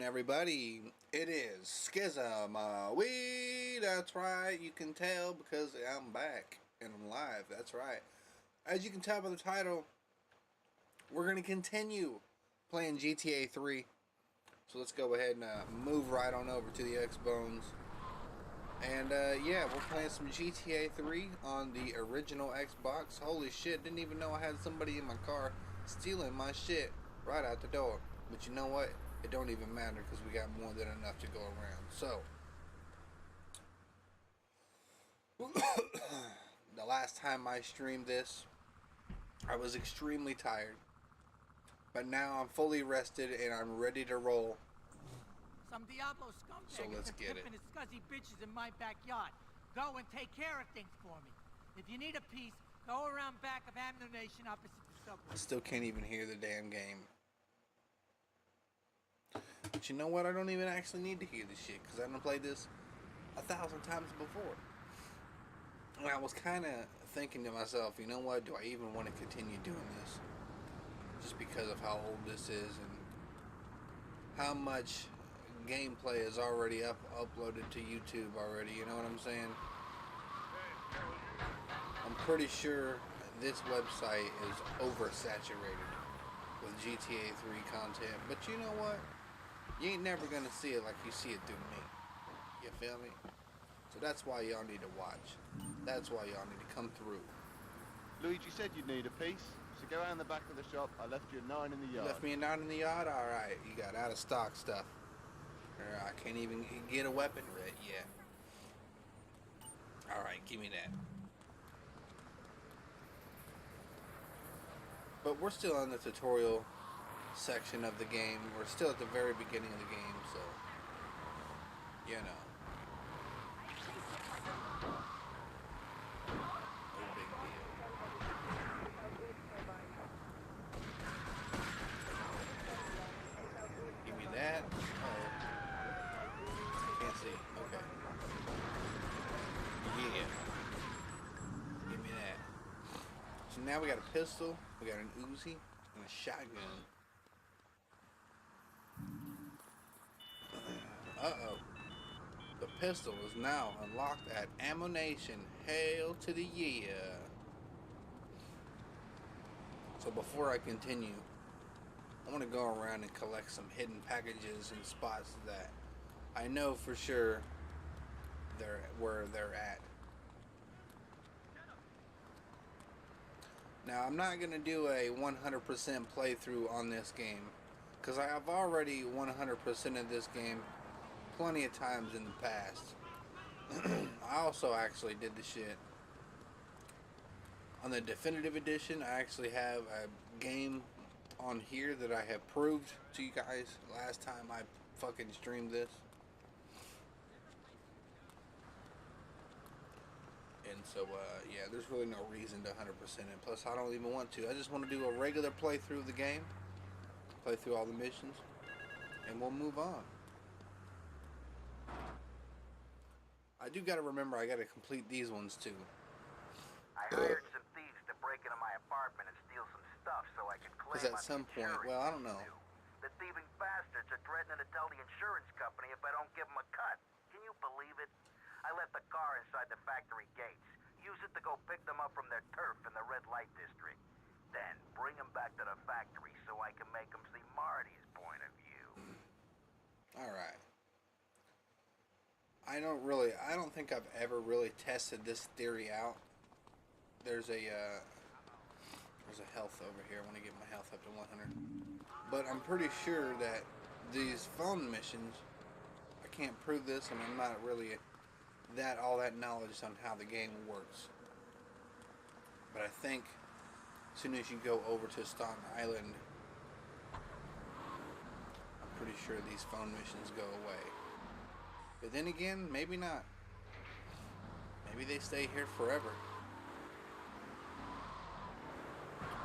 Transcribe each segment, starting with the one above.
everybody? It is Skizamanops. That's right, you can tell because I'm back and I'm live. That's right. As you can tell by the title, we're going to continue playing GTA 3. So let's go ahead and move right on over to the X-Bones. And yeah, we're playing some GTA 3 on the original Xbox. Holy shit, didn't even know I had somebody in my car stealing my shit right out the door. But you know what? It don't even matter because we got more than enough to go around. So, the last time I streamed this, I was extremely tired. But now I'm fully rested and I'm ready to roll. Some Diablo scumbag So let's is get it. pimping his scuzzy bitches in my backyard. Go and take care of things for me. If you need a piece, go around back of Ammunition opposite the subway. I still can't even hear the damn game. But you know what? I don't even actually need to hear this shit because I done played this 1,000 times before. And I was kind of thinking to myself, you know what? Do I even want to continue doing this? Just because of how old this is and how much gameplay is already uploaded to YouTube already. You know what I'm saying? I'm pretty sure this website is oversaturated with GTA 3 content. But you know what? You ain't never gonna see it like you see it through me. You feel me? So that's why y'all need to watch. That's why y'all need to come through. Luigi said you'd need a piece, so go around the back of the shop. I left you a 9 in the yard. Left me a 9 in the yard? Alright, you got out of stock stuff. I can't even get a weapon right yet. Alright, give me that. But we're still in the tutorial section of the game. We're still at the very beginning of the game, so you know. No big deal. Give me that. Oh. Can't see. Okay. Yeah. Give me that. So now we got a pistol, we got an Uzi, and a shotgun. Uh-oh. The pistol is now unlocked at Ammunition. Hail to the yeah. So before I continue, I want to go around and collect some hidden packages and spots that I know for sure where they're at. Now I'm not going to do a 100% playthrough on this game because I have already 100% of this game plenty of times in the past. I also actually did the shit on the definitive edition. I actually have a game on here that I have proved to you guys last time I fucking streamed this. And so yeah, there's really no reason to 100% it. Plus I don't even want to. I just want to do a regular playthrough of the game, play through all the missions, and we'll move on. I do gotta remember I gotta complete these ones too. I hired some thieves to break into my apartment and steal some stuff so I could claim. Because at some point, well, I don't know. The thieving bastards are threatening to tell the insurance company if I don't give them a cut. Can you believe it? I left the car inside the factory gates. Use it to go pick them up from their turf in the red light district. Then bring them back to the factory so I can make them see Marty's point of view. Alright. I don't think I've ever really tested this theory out. There's a health over here. I want to get my health up to 100. But I'm pretty sure that these phone missions, I can't prove this, and I'm not really all that knowledge on how the game works. But I think as soon as you go over to Staten Island, I'm pretty sure these phone missions go away. But then again, maybe not. Maybe they stay here forever.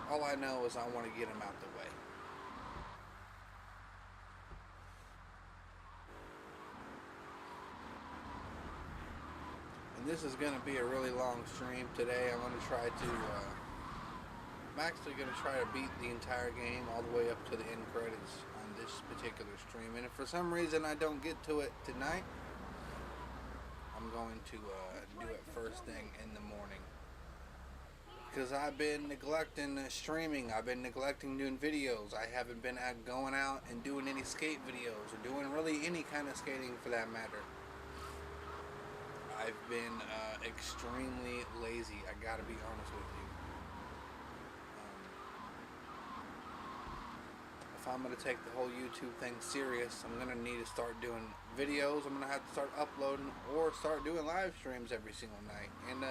All I know is I want to get them out the way. And this is going to be a really long stream today. I'm going to try to... I'm actually going to try to beat the entire game all the way up to the end credits on this particular stream. And if for some reason I don't get to it tonight, I'm going to do it first thing in the morning. Because I've been neglecting streaming. I've been neglecting doing videos. I haven't been going out and doing any skate videos or doing really any kind of skating for that matter. I've been extremely lazy. I gotta be honest with you. If I'm gonna take the whole YouTube thing serious, I'm gonna need to start doing videos. I'm gonna have to start uploading or start doing live streams every single night. And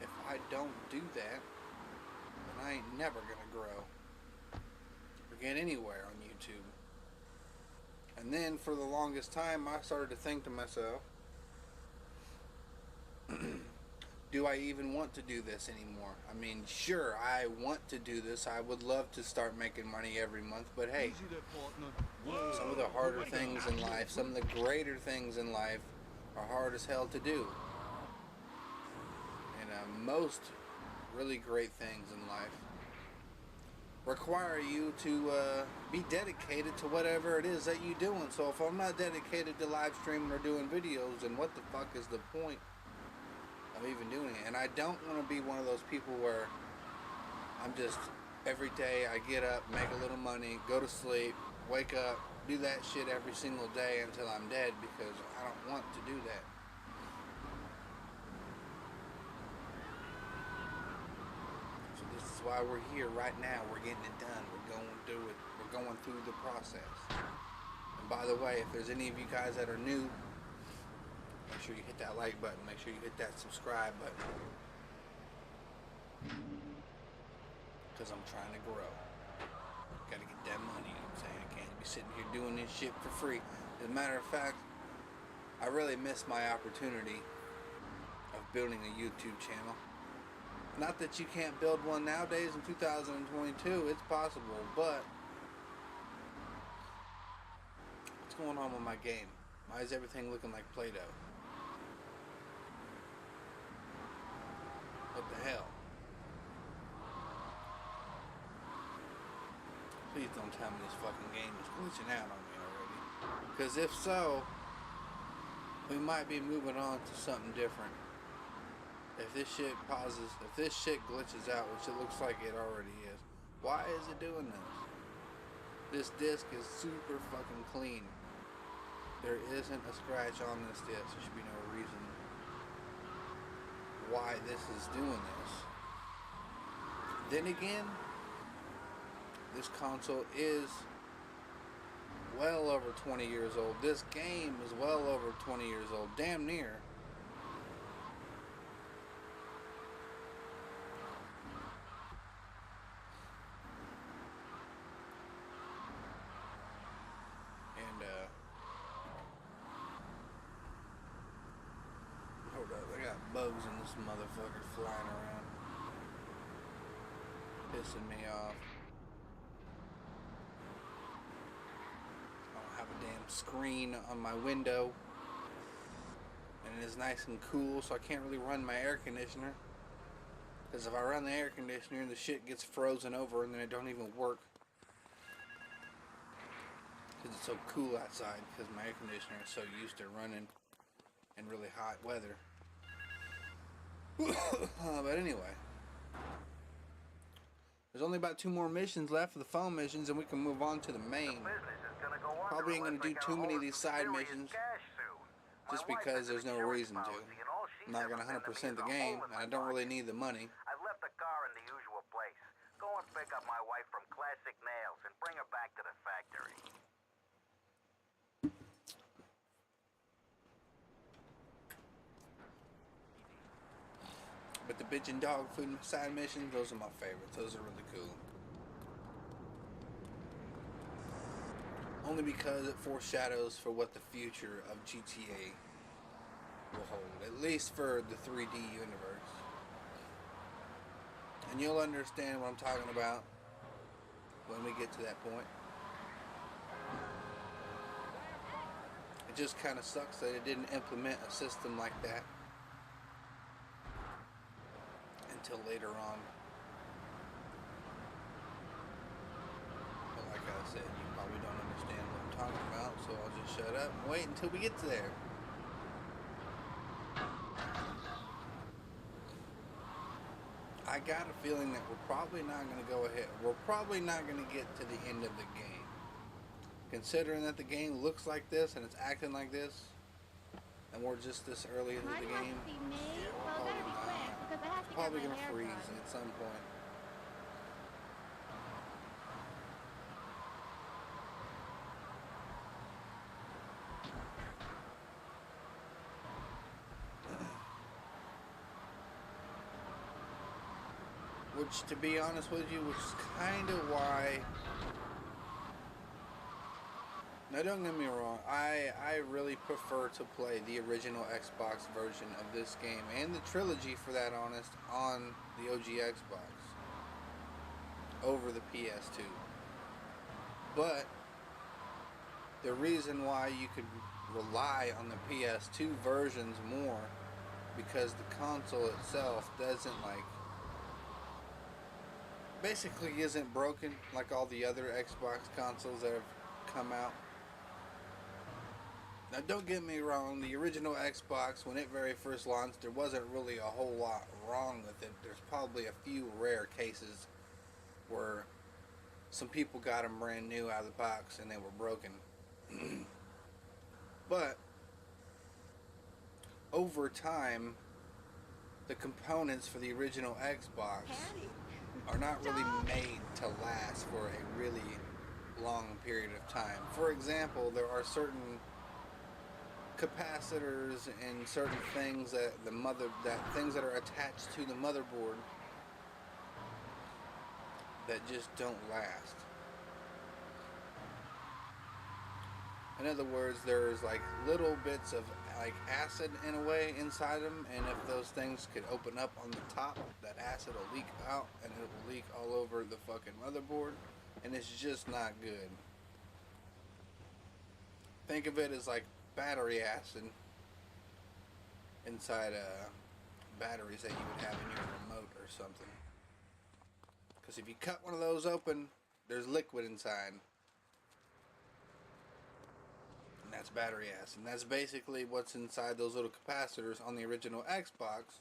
if I don't do that, then I ain't never gonna grow or get anywhere on YouTube. And then for the longest time, I started to think to myself, do I even want to do this anymore? I mean, sure, I want to do this. I would love to start making money every month, but hey, some of the harder things in life, some of the greater things in life are hard as hell to do. And most really great things in life require you to be dedicated to whatever it is that you're doing. So if I'm not dedicated to live streaming or doing videos, then what the fuck is the point of even doing it? And I don't want to be one of those people where I'm just every day I get up, make a little money, go to sleep, wake up, do that shit every single day until I'm dead, because I don't want to do that. So this is why we're here right now. We're getting it done. We're going through it. We're going through the process. And by the way, if there's any of you guys that are new, make sure you hit that like button. Make sure you hit that subscribe button. Because I'm trying to grow. Gotta get that money, you know what I'm saying? I can't be sitting here doing this shit for free. As a matter of fact, I really missed my opportunity of building a YouTube channel. Not that you can't build one nowadays in 2022. It's possible, but what's going on with my game? Why is everything looking like Play-Doh? What the hell? Please don't tell me this fucking game is glitching out on me already. Because if so, we might be moving on to something different. If this shit pauses, if this shit glitches out, which it looks like it already is, why is it doing this? This disc is super fucking clean. There isn't a scratch on this disc. There should be no reason why this is doing this. Then again, this console is well over 20 years old. This game is well over 20 years old. Damn near. Hold up, I got bugs in this motherfucker flying around, pissing me off. I don't have a damn screen on my window, and it is nice and cool, so I can't really run my air conditioner. Because if I run the air conditioner, the shit gets frozen over, and then it don't even work. Because it's so cool outside, because my air conditioner is so used to running in really hot weather. But anyway, there's only about 2 more missions left for the phone missions, and we can move on to the main. Probably ain't gonna do too many of these side missions, just because there's no reason to. I'm not gonna 100% the game, and I don't really need the money. I've left the car in the usual place. Go and pick up my wife from Classic Nails and bring her back to the factory. But the bitch and dog food side missions, those are my favorites. Those are really cool. Only because it foreshadows for what the future of GTA will hold. At least for the 3D universe. And you'll understand what I'm talking about when we get to that point. It just kind of sucks that it didn't implement a system like that until later on. But like I I said, you probably don't understand what I'm talking about, so I'll just shut up and wait until we get there. I got a feeling that we're probably not going to go ahead. We're probably not going to get to the end of the game. Considering that the game looks like this and it's acting like this, and we're just this early into the game, yeah, we're probably going to freeze at some point. Which, to be honest with you, which is kind of why... Now, don't get me wrong, I really prefer to play the original Xbox version of this game, and the trilogy, for that honest, on the OG Xbox, over the PS2. But, the reason why you could rely on the PS2 versions more, because the console itself doesn't, like, basically isn't broken like all the other Xbox consoles that have come out. Now, don't get me wrong, the original Xbox, when it very first launched, there wasn't really a whole lot wrong with it. There's probably a few rare cases where some people got them brand new out of the box and they were broken. But over time, the components for the original Xbox are not really made to last for a really long period of time. For example, there are certain capacitors and certain things that things that are attached to the motherboard that just don't last. In other words, there's like little bits of like acid in a way inside them, and if those things could open up on the top, that acid will leak out and it will leak all over the fucking motherboard, and it's just not good. Think of it as like battery acid inside batteries that you would have in your remote or something. Because if you cut one of those open, there's liquid inside. And that's battery acid. And that's basically what's inside those little capacitors on the original Xbox.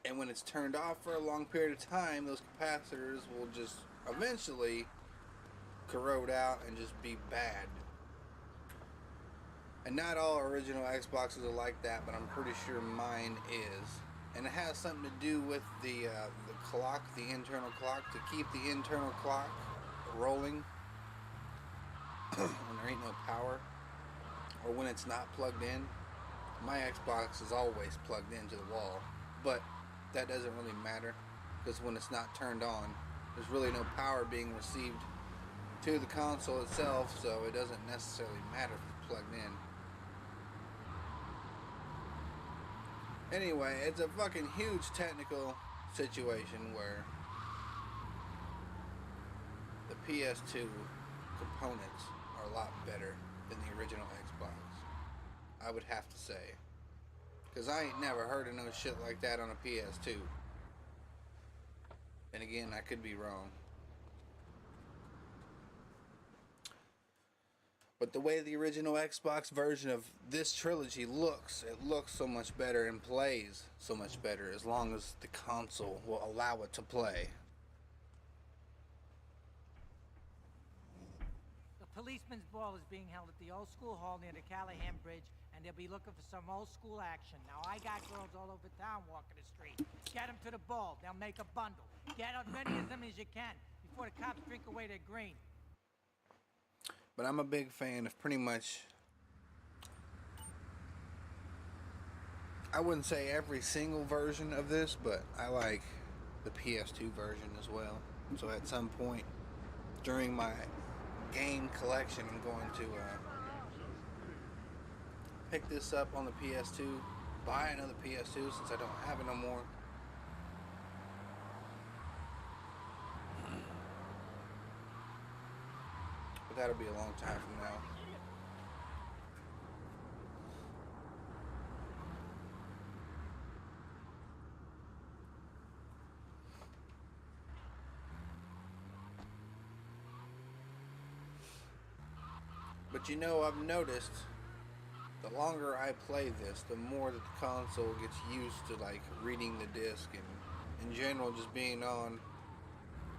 And when it's turned off for a long period of time, those capacitors will just eventually corrode out and just be bad. And not all original Xboxes are like that, but I'm pretty sure mine is. And it has something to do with the clock, the internal clock, to keep the internal clock rolling when there ain't no power, or when it's not plugged in. My Xbox is always plugged into the wall, but that doesn't really matter, because when it's not turned on, there's really no power being received to the console itself, so it doesn't necessarily matter if it's plugged in. Anyway, it's a fucking huge technical situation where the PS2 components are a lot better than the original Xbox, I would have to say. Because I ain't never heard of no shit like that on a PS2. And again, I could be wrong. But the way the original Xbox version of this trilogy looks, it looks so much better and plays so much better as long as the console will allow it to play. The policeman's ball is being held at the old school hall near the Callahan Bridge, and they'll be looking for some old school action. Now, I got girls all over town walking the street. Get them to the ball. They'll make a bundle. Get as many of them as you can before the cops drink away their green. But I'm a big fan of pretty much, I wouldn't say every single version of this, but I like the PS2 version as well. So at some point during my game collection, I'm going to pick this up on the PS2, buy another PS2 since I don't have it no more. But that'll be a long time from now. But you know, I've noticed the longer I play this, the more that the console gets used to like reading the disc and in general just being on.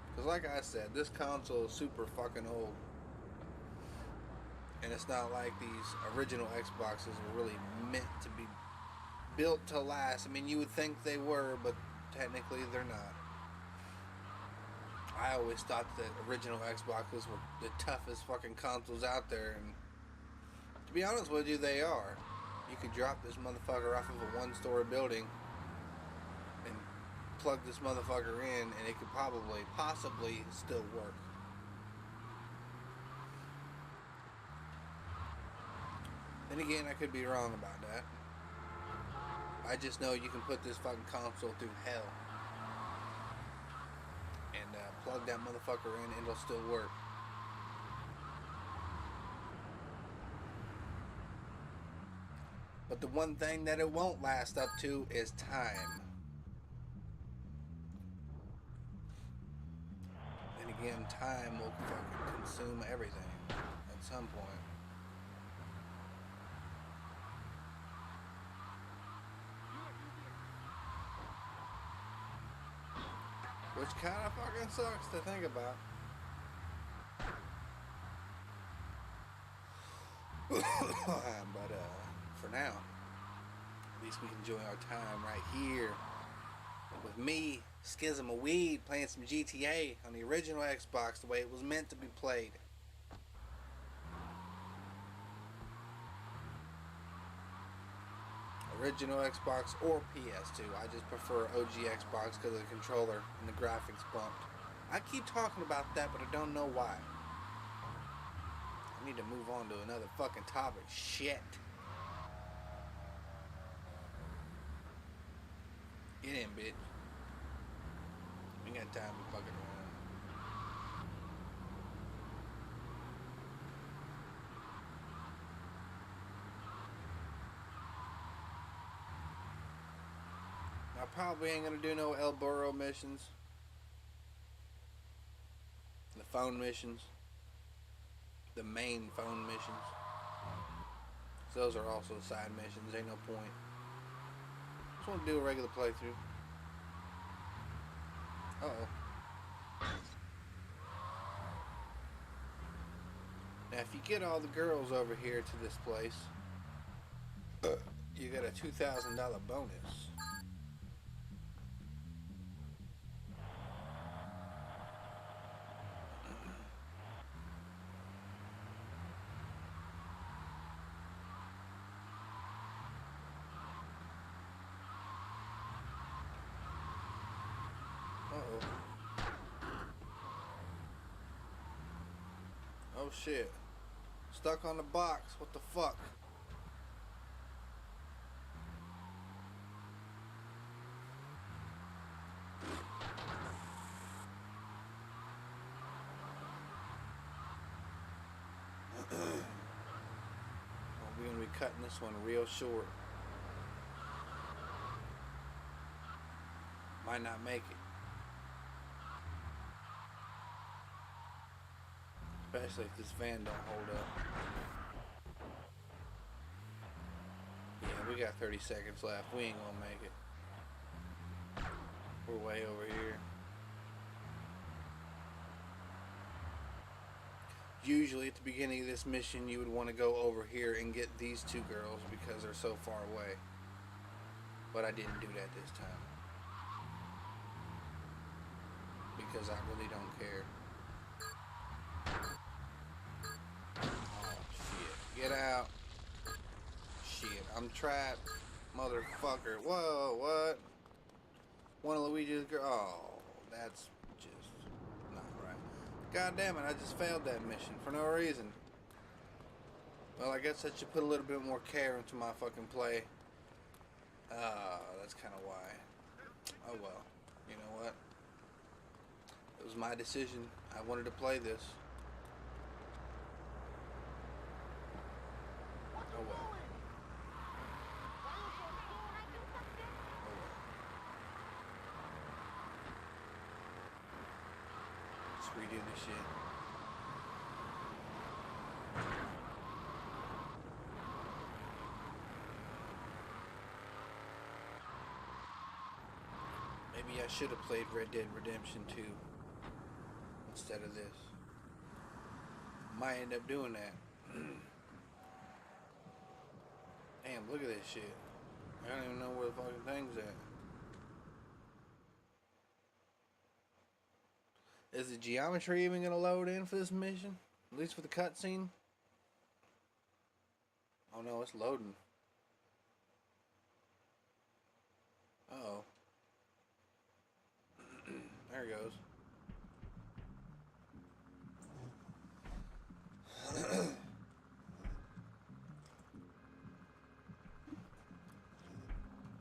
Because like I said, this console is super fucking old. And it's not like these original Xboxes were really meant to be built to last. I mean, you would think they were, but technically they're not. I always thought that original Xboxes were the toughest fucking consoles out there, and to be honest with you, they are. You could drop this motherfucker off of a one-story building and plug this motherfucker in, and it could possibly still work. Then again, I could be wrong about that. I just know you can put this fucking console through hell and plug that motherfucker in, and it'll still work. But the one thing that it won't last up to is time. And again, time will fucking consume everything at some point. Which kind of fucking sucks to think about. But for now, at least we can enjoy our time right here with me, Schism of Weed, playing some GTA on the original Xbox the way it was meant to be played. Original Xbox or PS2. I just prefer OG Xbox because of the controller and the graphics bumped. I keep talking about that, but I don't know why. I need to move on to another fucking topic. Shit. Get in, bitch. We ain't got time to fucking around. I probably ain't gonna do no El Burro missions. The phone missions. The main phone missions. So those are also side missions, ain't no point. Just want to do a regular playthrough. Uh-oh. Now if you get all the girls over here to this place, you get a $2,000 bonus. Oh shit. Stuck on the box. What the fuck? We're gonna be cutting this one real short. Might not make it. Especially if this van don't hold up. Yeah, we got 30 seconds left. We ain't gonna make it. We're way over here. Usually at the beginning of this mission you would want to go over here and get these two girls because they're so far away. But I didn't do that this time. Because I really don't care. Get out. Shit, I'm trapped. Motherfucker. Whoa, what? One of Luigi's girl. Oh, that's just not right. God damn it, I just failed that mission for no reason. Well, I guess I should put a little bit more care into my fucking play. That's kind of why. Oh well. You know what? It was my decision. I wanted to play this. Oh well. Let's redo this shit. Maybe I should have played Red Dead Redemption 2 instead of this. Might end up doing that. Damn, look at this shit. I don't even know where the fucking thing's at. Is the geometry even gonna load in for this mission? At least for the cutscene? Oh no, it's loading. Uh-oh. There it goes.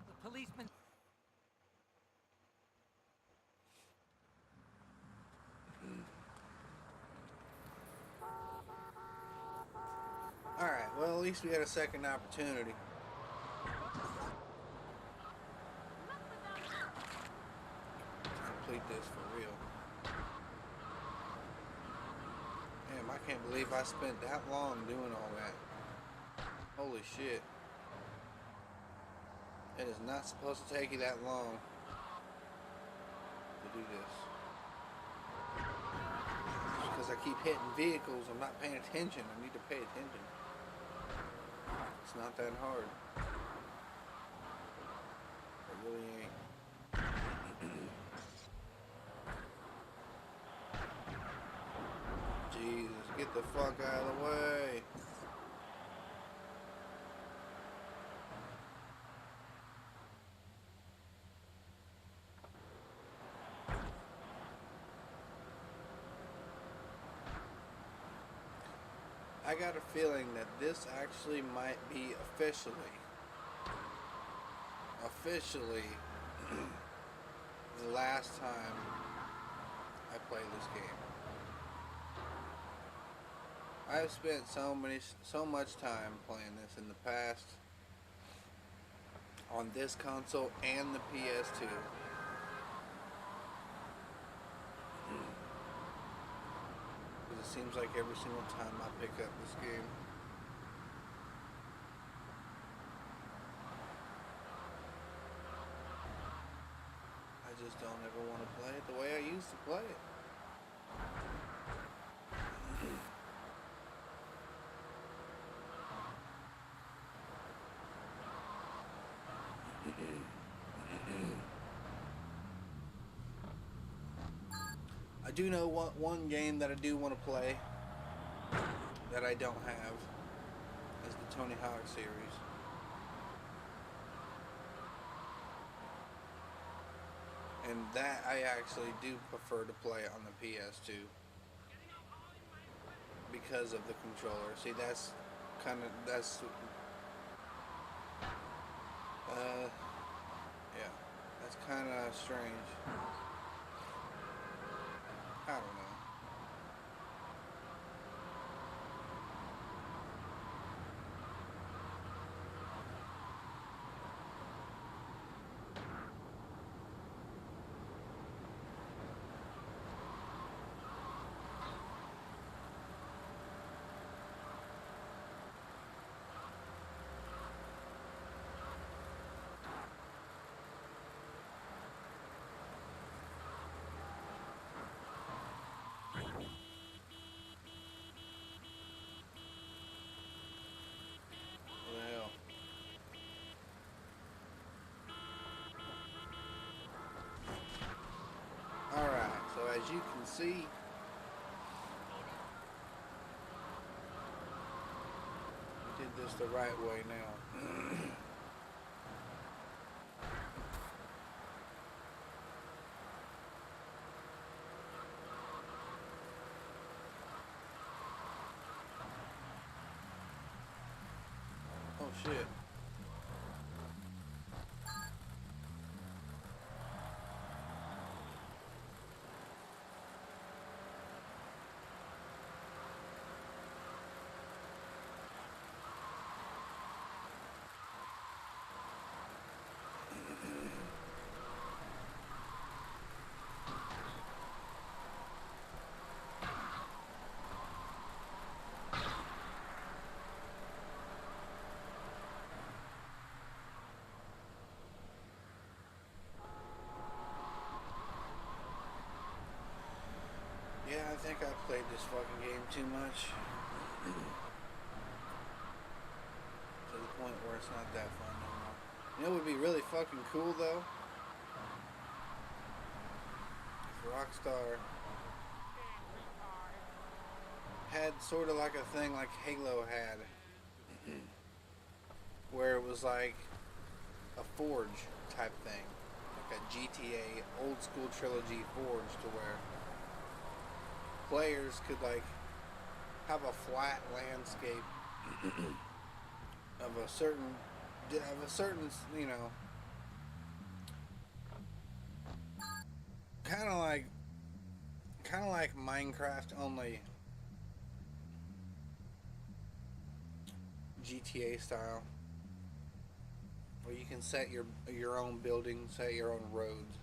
The policeman. Alright, well at least we had a second opportunity. Complete this for real. Damn, I can't believe I spent that long doing all that. Holy shit. It is not supposed to take you that long to do this. Because I keep hitting vehicles, I'm not paying attention. I need to pay attention. It's not that hard. It really ain't. Jesus, get the fuck out of the way. I got a feeling that this actually might be officially the last time I play this game. I've spent so much time playing this in the past on this console and the PS2. It seems like every single time I pick up this game, I just don't ever want to play it the way I used to play it. I do know one game that I do want to play that I don't have is the Tony Hawk series. And that I actually do prefer to play on the PS2 because of the controller. See, that's yeah, that's kind of strange. I don't know. Well, alright, so as you can see, we did this the right way now. Oh shit. this fucking game too much. To the point where it's not that fun no more. You know what would be really fucking cool though? If Rockstar had sort of like a thing like Halo had, where it was like a Forge type thing, like a GTA old school trilogy Forge, to where players could like have a flat landscape of a certain, you know, kind of like Minecraft, only GTA style, where you can set your own buildings, set your own roads,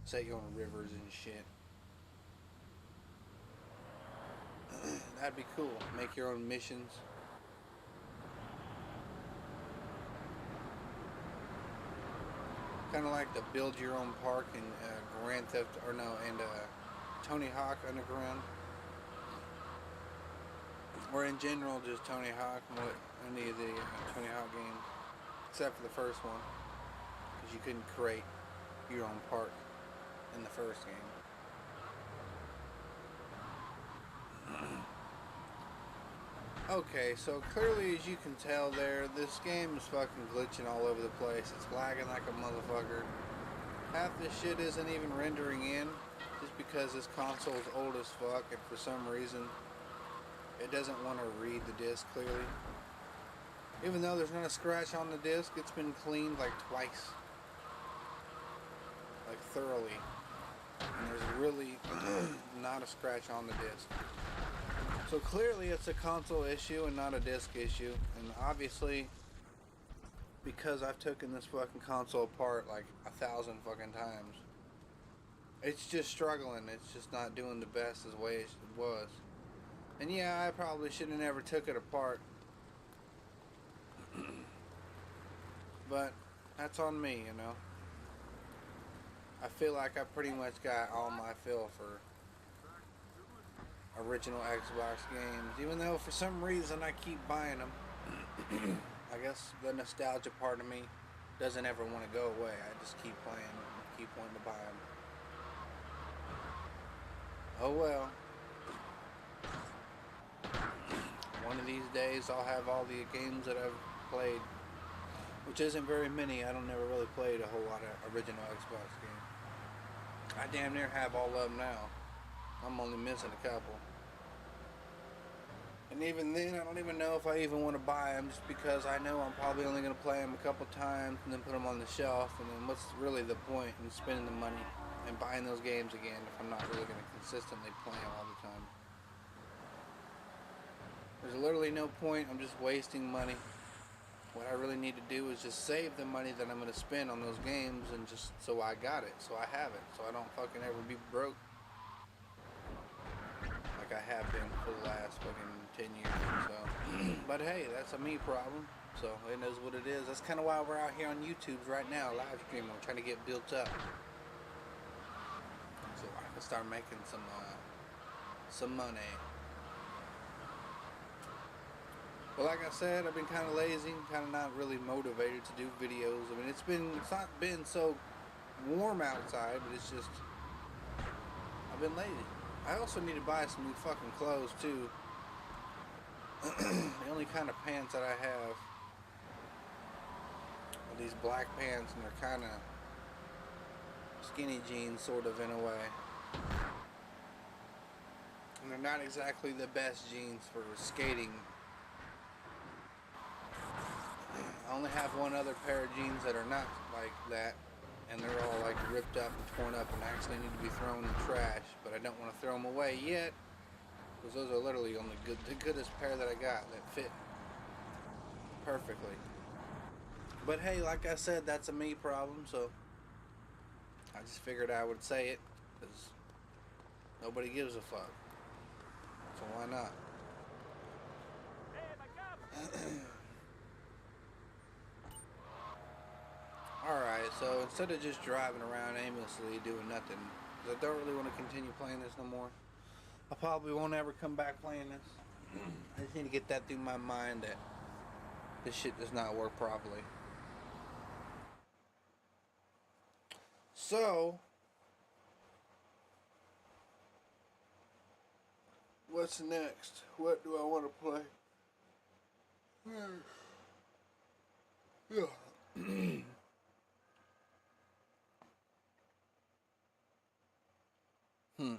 set your own rivers and shit. That'd be cool. Make your own missions. Kind of like the build your own park in Grand Theft, or no, and Tony Hawk Underground, or in general just Tony Hawk, any of the Tony Hawk games, except for the first one, because you couldn't create your own park in the first game. Okay, so clearly as you can tell there, this game is fucking glitching all over the place. It's lagging like a motherfucker. Half this shit isn't even rendering in, just because this console is old as fuck, and for some reason it doesn't want to read the disc clearly. Even though there's not a scratch on the disc, it's been cleaned like twice. Like thoroughly. And there's really not a scratch on the disc. So clearly it's a console issue and not a disc issue. And obviously, because I've taken this fucking console apart like 1,000 fucking times, it's just struggling. It's just not doing the best as way it was. And yeah, I probably should have never took it apart. But that's on me, you know. I feel like I pretty much got all my fill for original Xbox games, even though for some reason I keep buying them. I guess the nostalgia part of me doesn't ever want to go away. I just keep playing and keep wanting to buy them. Oh well. One of these days I'll have all the games that I've played, which isn't very many. I don't never really played a whole lot of original Xbox games. I damn near have all of them now. I'm only missing a couple. And even then, I don't even know if I even want to buy them, just because I know I'm probably only going to play them a couple times and then put them on the shelf. And then what's really the point in spending the money and buying those games again if I'm not really going to consistently play them all the time? There's literally no point. I'm just wasting money. What I really need to do is just save the money that I'm going to spend on those games, and just so I got it, so I have it, so I don't fucking ever be broke like I have been for the last fucking 10 years or so. But hey, that's a me problem, so it is what it is. That's kind of why we're out here on YouTube right now, live streaming. We're trying to get built up, so I can start making some money. But like I said, I've been kind of lazy, kind of not really motivated to do videos. I mean, it's not been so warm outside, but it's just, I've been lazy. I also need to buy some new fucking clothes too. The only kind of pants that I have are these black pants, and they're kind of skinny jeans, sort of, in a way. And they're not exactly the best jeans for skating. I only have one other pair of jeans that are not like that, and they're all like ripped up and torn up and actually need to be thrown in the trash, but I don't want to throw them away yet, because those are literally the goodest pair that I got that fit perfectly. But hey, like I said, that's a me problem, so I just figured I would say it, because nobody gives a fuck, so why not? Alright, so instead of just driving around aimlessly doing nothing, because I don't really want to continue playing this no more, I probably won't ever come back playing this. I just need to get that through my mind that this shit does not work properly. So, what's next? What do I want to play? Yeah. Hmm.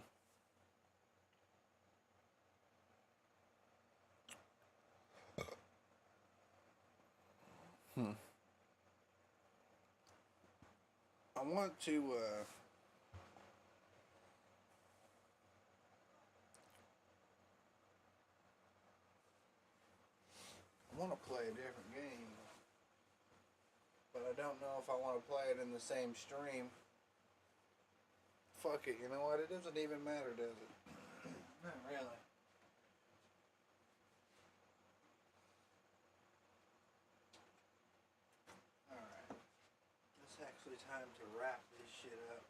Hmm. I want to, play a different game, but I don't know if I want to play it in the same stream. Fuck it, you know what? It doesn't even matter, does it? Not really. Alright. It's actually time to wrap this shit up.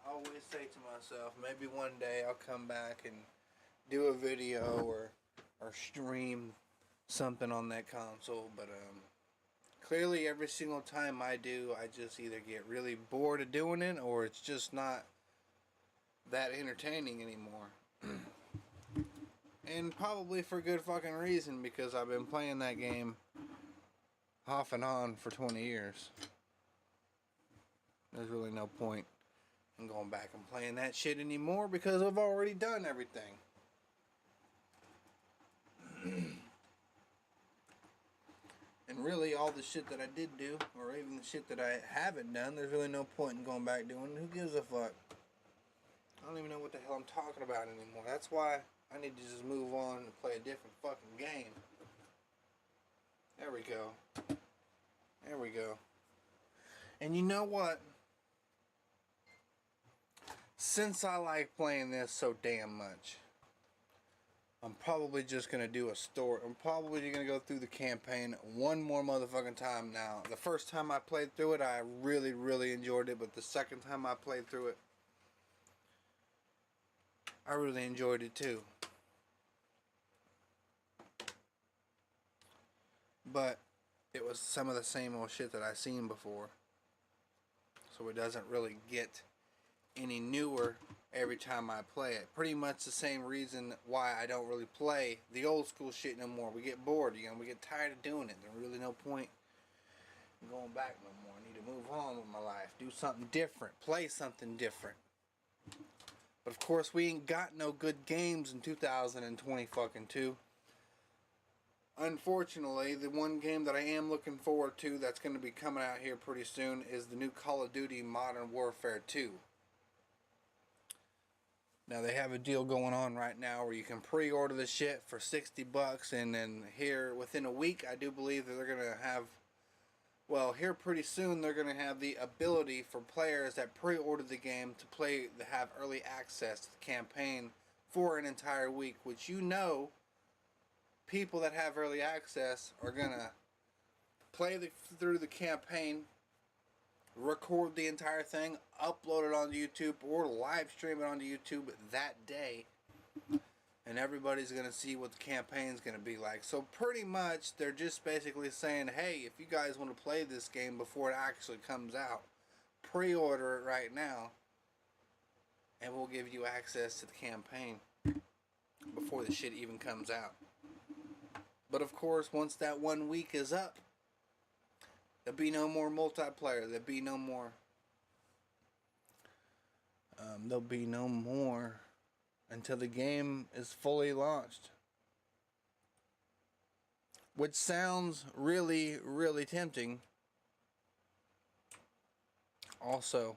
I always say to myself, maybe one day I'll come back and do a video or stream something on that console, but clearly every single time I do, I just either get really bored of doing it or it's just not that entertaining anymore. And probably for good fucking reason, because I've been playing that game off and on for 20 years. There's really no point in going back and playing that shit anymore because I've already done everything. And really, all the shit that I did do, or even the shit that I haven't done, there's really no point in going back doing. Who gives a fuck? I don't even know what the hell I'm talking about anymore. That's why I need to just move on and play a different fucking game. There we go. There we go. And you know what? Since I like playing this so damn much, I'm probably just going to do a story. I'm probably going to go through the campaign one more motherfucking time now. The first time I played through it, I really, really enjoyed it. But the second time I played through it, I really enjoyed it too. But it was some of the same old shit that I've seen before. So it doesn't really get any newer every time I play it. Pretty much the same reason why I don't really play the old school shit no more. We get bored, you know, we get tired of doing it. There's really no point in going back no more. I need to move on with my life. Do something different. Play something different. But of course we ain't got no good games in 2020 fucking 2. Unfortunately, the one game that I am looking forward to that's going to be coming out here pretty soon is the new Call of Duty Modern Warfare 2. Now they have a deal going on right now where you can pre-order the shit for $60, and then here within a week, I do believe that they're gonna have, well, here pretty soon they're gonna have the ability for players that pre-order the game to play, to have early access to the campaign for an entire week. Which, you know, people that have early access are gonna play through the campaign, record the entire thing, upload it onto YouTube, or live stream it onto YouTube that day, and everybody's gonna see what the campaign's gonna be like. So pretty much they're just basically saying, hey, if you guys want to play this game before it actually comes out, pre-order it right now and we'll give you access to the campaign before the shit even comes out. But of course, once that 1 week is up, there'll be no more multiplayer. There'll be no more. There'll be no more until the game is fully launched. Which sounds really, really tempting. Also,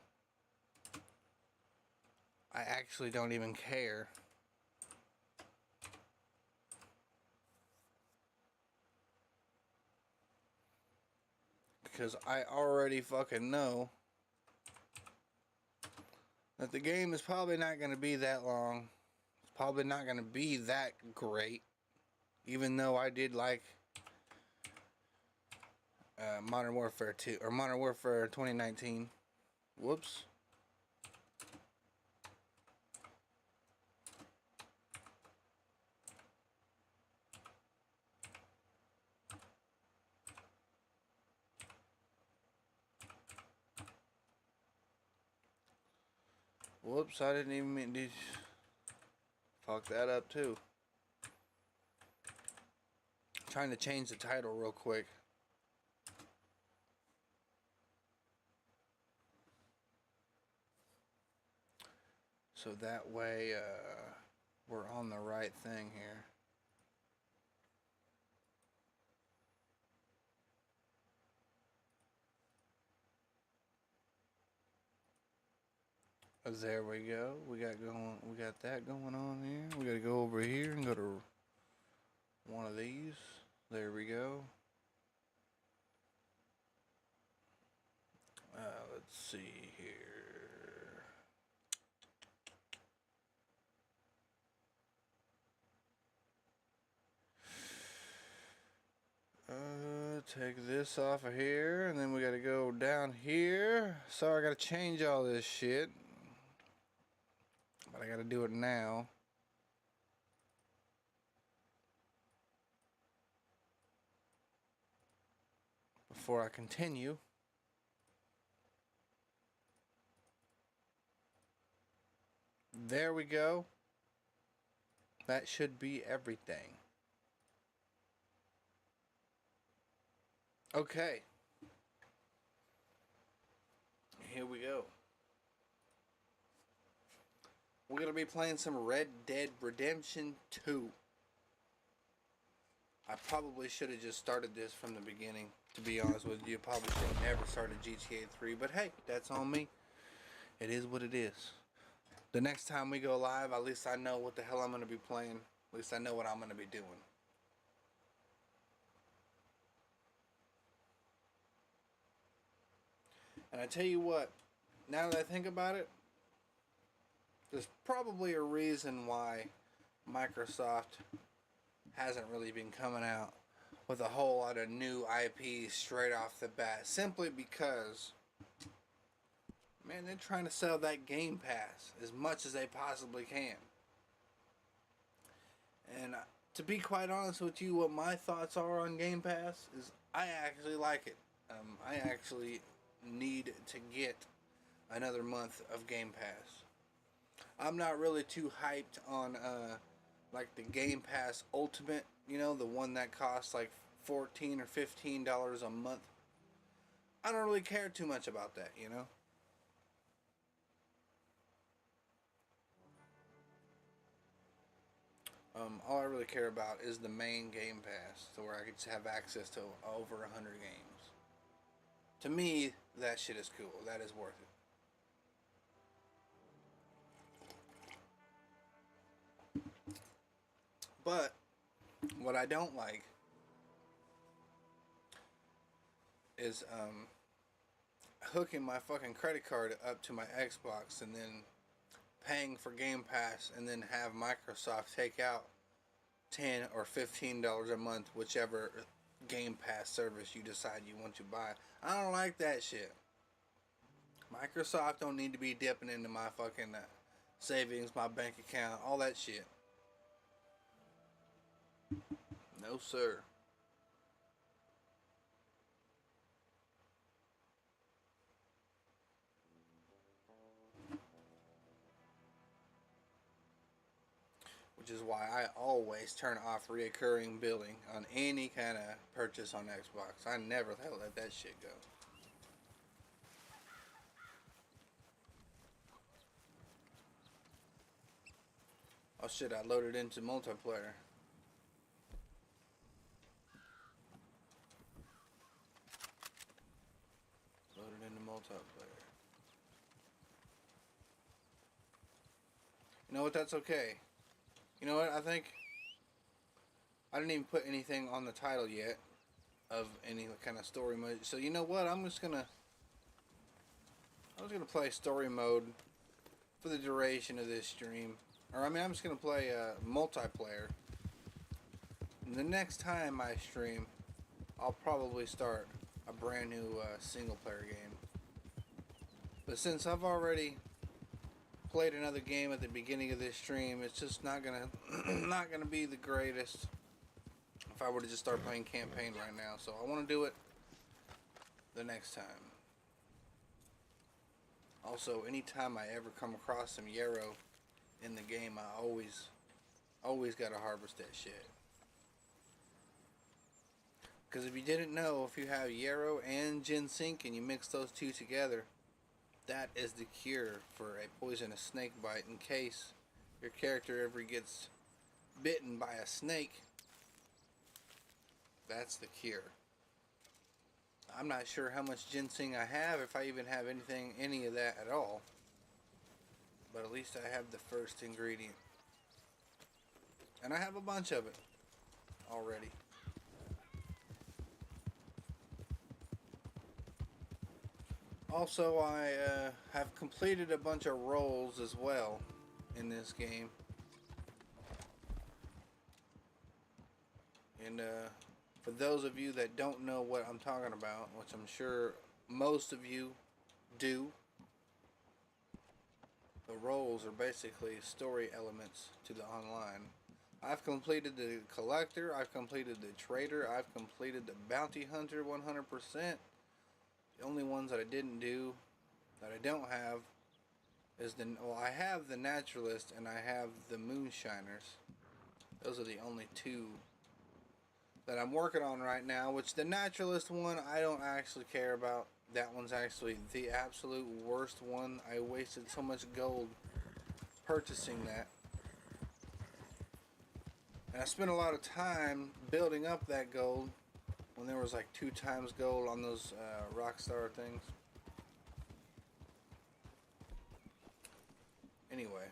I actually don't even care. Because I already fucking know that the game is probably not going to be that long. It's probably not going to be that great. Even though I did like Modern Warfare 2 or Modern Warfare 2019. Whoops. Whoops, I didn't even mean to fuck that up too. Trying to change the title real quick. So that way we're on the right thing here. There we go. We got that going on here. We gotta go over here and go to one of these. There we go. Let's see here. Take this off of here, and then we gotta go down here. So I gotta change all this shit. But I gotta do it now. Before I continue. There we go. That should be everything. Okay. Here we go. We're going to be playing some Red Dead Redemption 2. I probably should have just started this from the beginning, to be honest with you. Probably should have never started GTA 3, but hey, that's on me. It is what it is. The next time we go live, at least I know what the hell I'm going to be playing. At least I know what I'm going to be doing. And I tell you what, now that I think about it, there's probably a reason why Microsoft hasn't really been coming out with a whole lot of new IPs straight off the bat. Simply because, man, they're trying to sell that Game Pass as much as they possibly can. And to be quite honest with you, what my thoughts are on Game Pass is I actually like it. I actually need to get another month of Game Pass. I'm not really too hyped on like the Game Pass Ultimate, you know, the one that costs like $14 or $15 a month. I don't really care too much about that, you know. All I really care about is the main Game Pass, to where I could just have access to over 100 games. To me, that shit is cool. That is worth it. But what I don't like is hooking my fucking credit card up to my Xbox and then paying for Game Pass and then have Microsoft take out $10 or $15 a month, whichever Game Pass service you decide you want to buy. I don't like that shit. Microsoft don't need to be dipping into my fucking savings, my bank account, all that shit. No, sir. Which is why I always turn off reoccurring billing on any kind of purchase on Xbox. I never let that shit go. Oh shit, I loaded into multiplayer. Loaded into multiplayer. You know what, that's okay. You know what, I think I didn't even put anything on the title yet of any kind of story mode. So you know what, I'm just gonna play story mode for the duration of this stream. Or I mean, I'm just gonna play multiplayer. And the next time I stream, I'll probably start a brand new single player game. But since I've already played another game at the beginning of this stream, it's just not gonna not gonna be the greatest if I were to just start playing campaign right now. So I want to do it the next time. Also, anytime I ever come across some yarrow in the game, I always gotta harvest that shit. Because if you didn't know, if you have yarrow and ginseng and you mix those two together, that is the cure for a poisonous snake bite. In case your character ever gets bitten by a snake, that's the cure. I'm not sure how much ginseng I have, if I even have any of that at all. But at least I have the first ingredient. And I have a bunch of it already. Also, I have completed a bunch of roles as well in this game. And for those of you that don't know what I'm talking about, which I'm sure most of you do, the roles are basically story elements to the online. I've completed the collector, I've completed the trader, I've completed the bounty hunter 100%. The only ones that I didn't do, that I don't have, is I have the naturalist and I have the moonshiners. Those are the only two that I'm working on right now, which the naturalist one I don't actually care about. That one's actually the absolute worst one. I wasted so much gold purchasing that. And I spent a lot of time building up that gold when there was like 2 times gold on those Rockstar things. Anyway.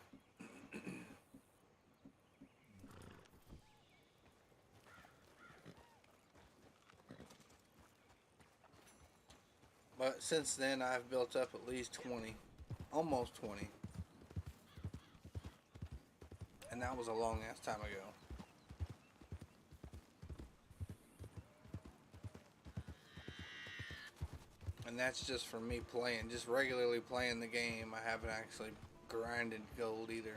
But since then, I've built up at least 20. Almost 20. And that was a long ass time ago. And that's just for me playing, just regularly playing the game. I haven't actually grinded gold either.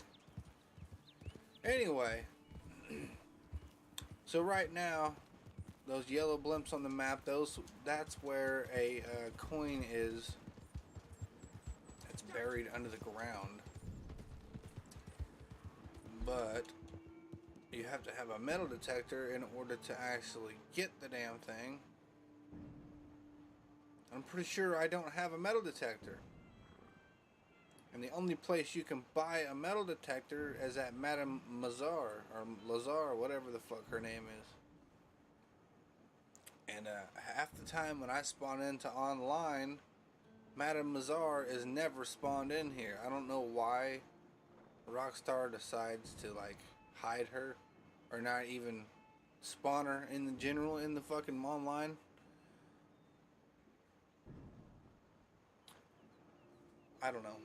Anyway. So right now, those yellow blimps on the map, that's where a coin is. It's buried under the ground. But you have to have a metal detector in order to actually get the damn thing. I'm pretty sure I don't have a metal detector. And the only place you can buy a metal detector is at Madame Mazar, or Lazar, whatever the fuck her name is. And half the time when I spawn into online, Madame Mazar is never spawned in here. I don't know why Rockstar decides to like hide her or not even spawn her in the general in the fucking online. I don't know.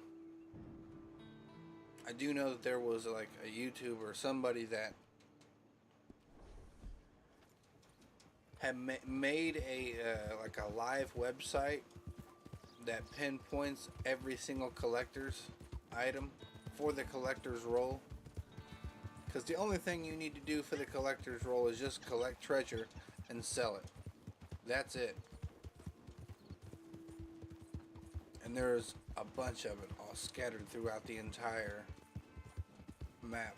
I do know that there was like a YouTuber or somebody that had made a like a live website that pinpoints every single collector's item for the collector's role. Because the only thing you need to do for the collector's role is just collect treasure and sell it. That's it. And there's a bunch of it all scattered throughout the entire map.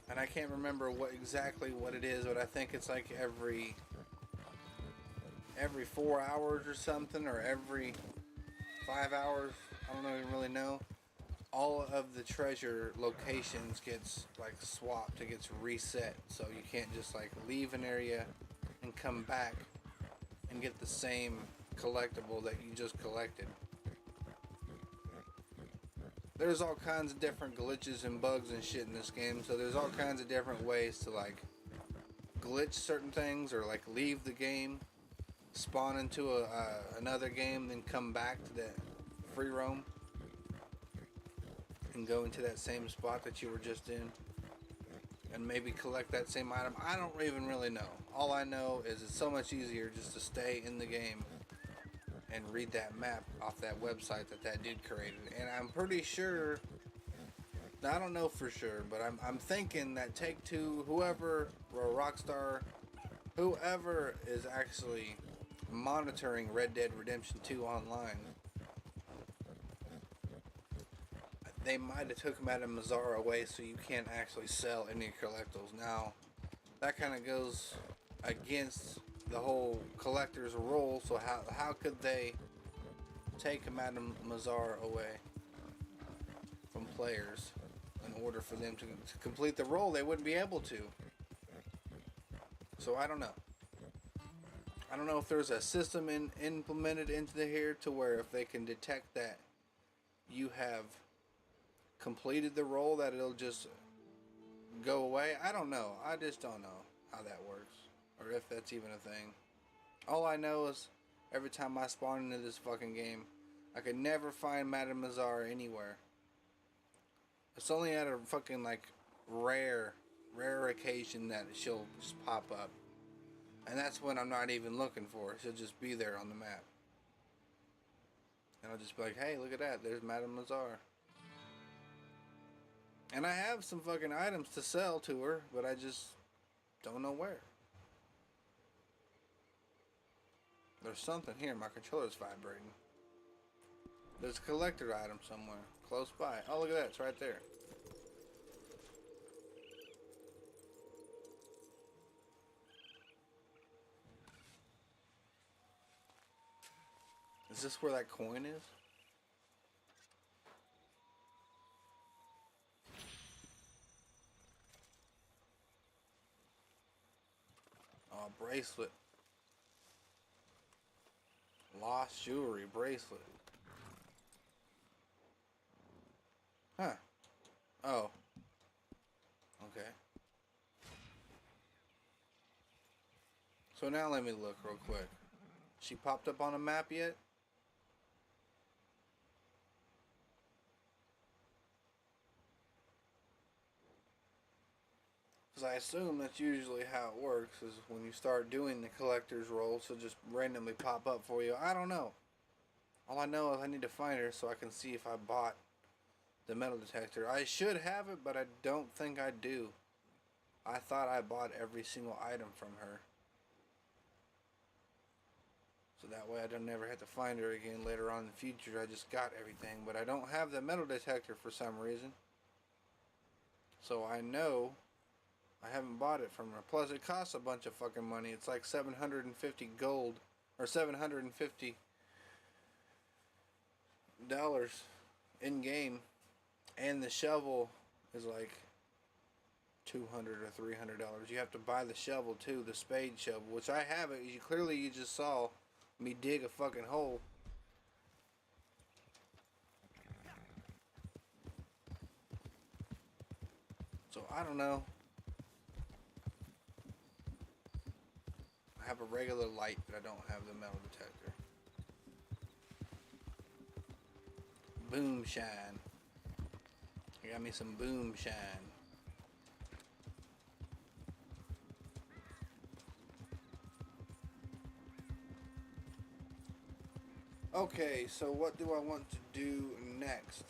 And I can't remember exactly what it is, but I think it's like every 4 hours or something, or every 5 hours. I don't even really know. All of the treasure locations gets like swapped. It gets reset, so you can't just like leave an area and come back and get the same collectible that you just collected. There's all kinds of different glitches and bugs and shit in this game, so there's all kinds of different ways to like glitch certain things, or like leave the game, spawn into another game, then come back to the free roam. and go into that same spot that you were just in and maybe collect that same item. I don't even really know. All I know is it's so much easier just to stay in the game and read that map off that website that dude created. And I'm pretty sure, now I don't know for sure, but I'm thinking that Take-Two, whoever, or Rockstar, whoever is actually monitoring Red Dead Redemption 2 online, they might have took Madame Mazar away so you can't actually sell any collectibles. Now, that kind of goes against the whole collector's role, so how could they take Madame Mazar away from players in order for them to complete the role? They wouldn't be able to. So I don't know. I don't know if there's a system implemented into here to where if they can detect that you have completed the role, that it'll just go away. I don't know. I just don't know how that works, or if that's even a thing. All I know is every time I spawn into this fucking game, I could never find Madame Mazar anywhere. It's only at a fucking like rare occasion that she'll just pop up, and that's when I'm not even looking for her. She'll just be there on the map, and I'll just be like, hey, look at that, there's Madame Mazar. And I have some fucking items to sell to her, but I just don't know where. There's something here. My controller's vibrating. There's a collector item somewhere close by. Oh, look at that. It's right there. Is this where that coin is? Oh, bracelet. Lost jewelry bracelet. Huh. Oh. Okay. So now let me look real quick. She popped up on a map yet? Because I assume that's usually how it works, is when you start doing the collector's role, she'll just randomly pop up for you. I don't know. All I know is I need to find her so I can see if I bought the metal detector. I should have it, but I don't think I do. I thought I bought every single item from her, so that way I don't never have to find her again later on in the future. I just got everything, but I don't have the metal detector for some reason. So I know I haven't bought it from her. Plus, it costs a bunch of fucking money. It's like 750 gold, or $750 in game, and the shovel is like $200 or $300. You have to buy the shovel too, the spade shovel, which I have it. You just saw me dig a fucking hole. So I don't know. I have a regular light, but I don't have the metal detector. Boom shine. I got me some boom shine. Okay, so what do I want to do next?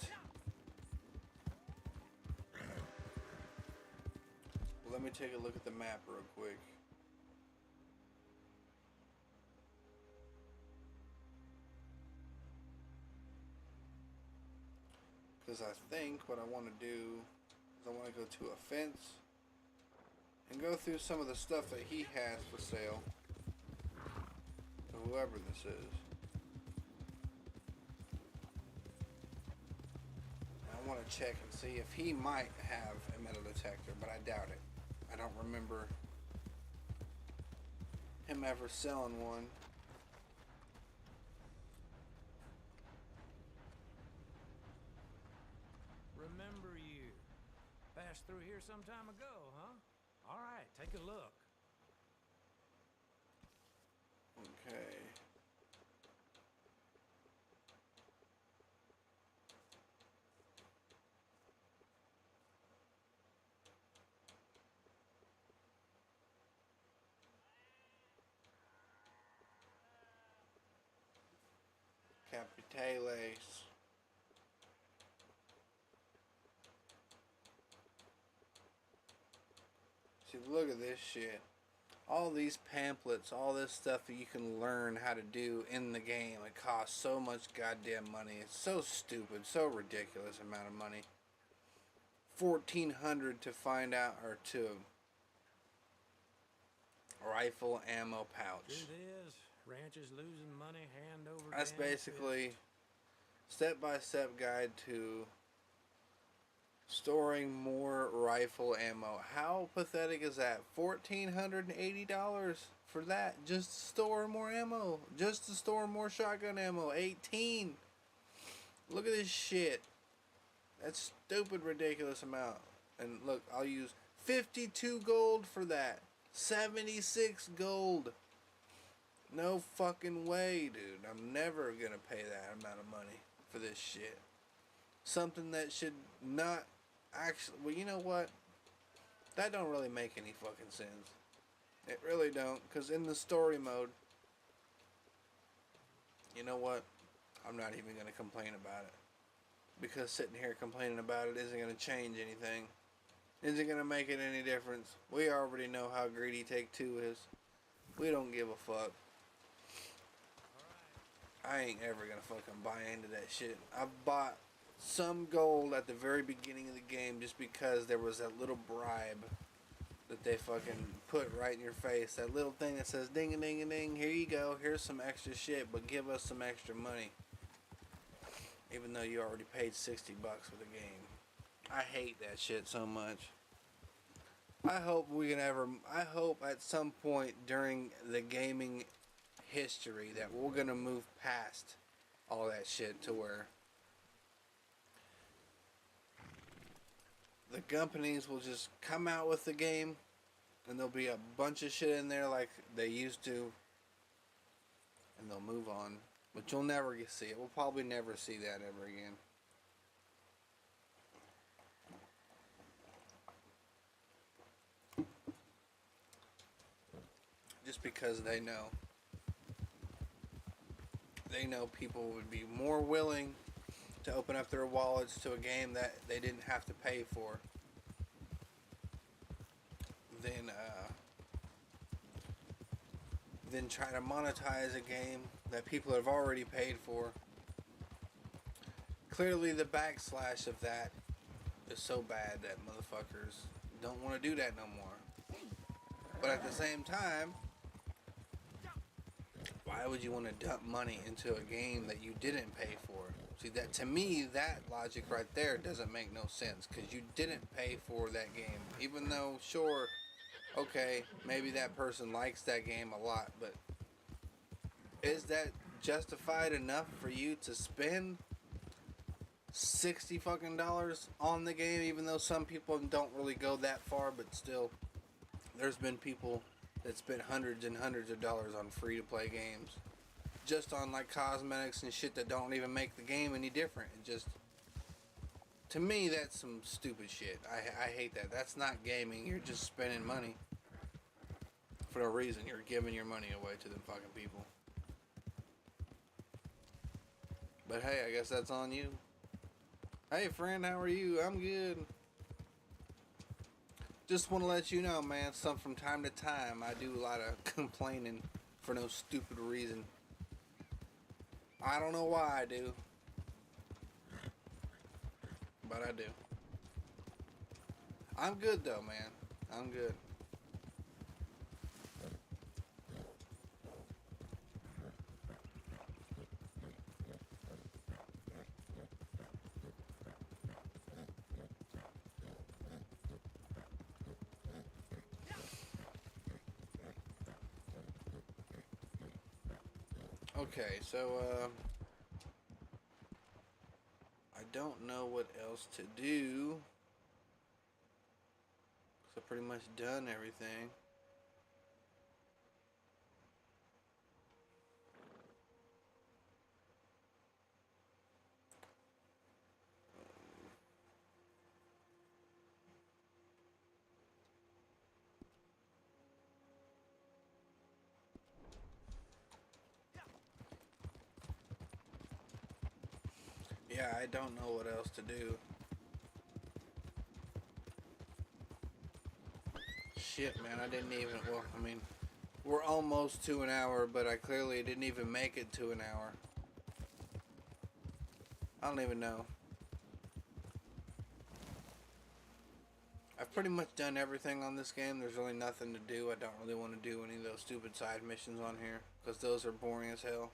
Well, let me take a look at the map real quick. Because I think what I want to do is I want to go to a fence and go through some of the stuff that he has for sale, to whoever this is. I want to check and see if he might have a metal detector, but I doubt it. I don't remember him ever selling one. Remember you. Passed through here some time ago, huh? All right, take a look. Okay. Capitales. See, look at this shit. All these pamphlets, all this stuff that you can learn how to do in the game, it costs so much goddamn money. It's so stupid, so ridiculous amount of money. 1,400 to find out, or to rifle ammo pouch. Truth is, ranchers losing money hand over That's damn basically fist. step-by-step guide to storing more rifle ammo. How pathetic is that? $1,480 for that, just to store more ammo, just to store more shotgun ammo. 18. Look at this shit. That's stupid, ridiculous amount. And look, I'll use 52 gold for that. 76 gold. No fucking way, dude. I'm never gonna pay that amount of money for this shit. Something that should not actually... Well, you know what? That don't really make any fucking sense. It really don't. Because in the story mode... You know what? I'm not even gonna complain about it. Because sitting here complaining about it isn't gonna change anything. Isn't gonna make it any difference. We already know how greedy Take-Two is. We don't give a fuck. I ain't ever gonna fucking buy into that shit. I've bought some gold at the very beginning of the game just because there was that little bribe that they fucking put right in your face. That little thing that says ding a ding a ding, here you go, here's some extra shit, but give us some extra money. Even though you already paid 60 bucks for the game. I hate that shit so much. I hope at some point during the gaming history that we're gonna move past all that shit to where the companies will just come out with the game and there'll be a bunch of shit in there like they used to, and they'll move on. But you'll never see it. We'll probably never see that ever again. Just because they know people would be more willing to open up their wallets to a game that they didn't have to pay for than try to monetize a game that people have already paid for. Clearly the backslash of that is so bad that motherfuckers don't want to do that no more. But at the same time, why would you want to dump money into a game that you didn't pay for? See, that to me, that logic right there doesn't make no sense, because you didn't pay for that game. Even though, sure, okay, maybe that person likes that game a lot, but is that justified enough for you to spend $60 fucking dollars on the game? Even though some people don't really go that far, but still, there's been people that spent hundreds and hundreds of dollars on free-to-play games, just on like cosmetics and shit that don't even make the game any different. It just, to me, that's some stupid shit. I hate that. That's not gaming. You're just spending money for no reason. You're giving your money away to them fucking people. But hey, I guess that's on you. Hey friend, how are you? I'm good. Just want to let you know, man, from time to time I do a lot of complaining for no stupid reason. I don't know why I do, but I do. I'm good though, man. I'm good. Okay, so, I don't know what else to do, 'cause I've pretty much done everything. Yeah, I don't know what else to do. Shit, man, I didn't even, well, I mean, we're almost to an hour, but I clearly didn't even make it to an hour. I don't even know. I've pretty much done everything on this game. There's really nothing to do. I don't really want to do any of those stupid side missions on here, because those are boring as hell.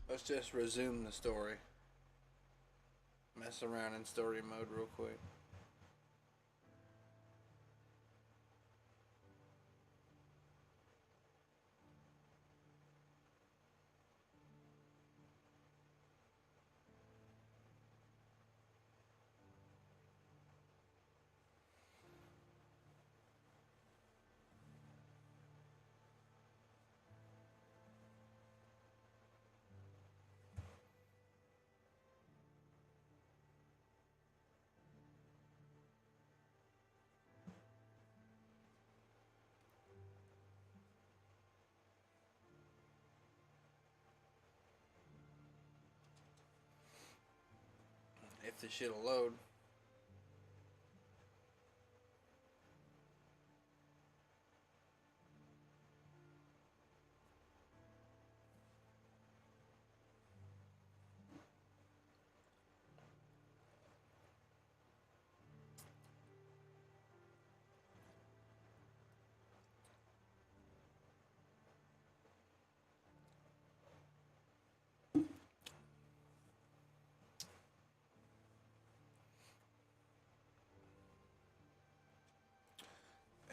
Let's just resume the story. Mess around in story mode real quick. If the shit'll load.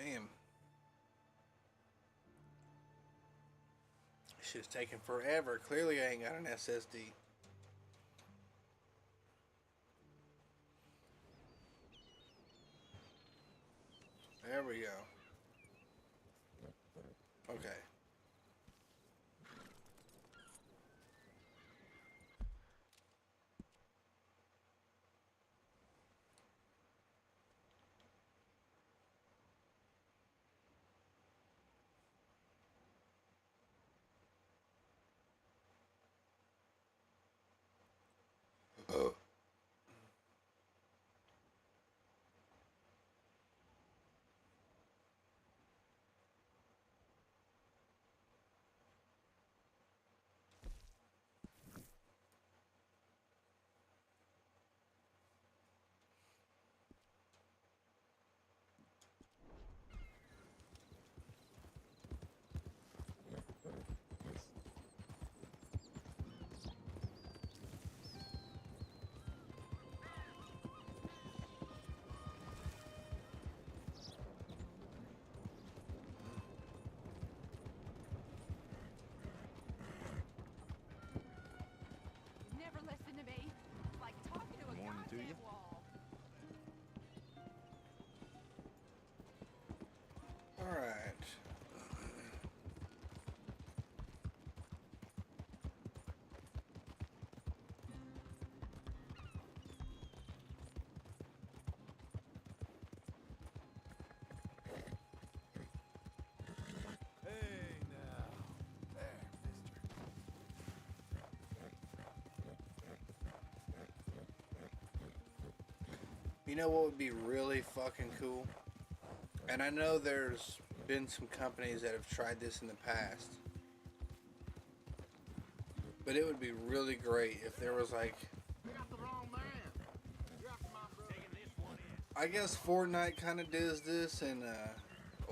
Damn. Shit's taking forever. Clearly I ain't got an SSD. There we go. Okay. Never listen to me. It's like talking to a Morning to goddamn you. wall. Alright. Hey, now. There, mister. You know what would be really fucking cool? And I know there's been some companies that have tried this in the past. But it would be really great if there was like, I guess Fortnite kind of does this, and a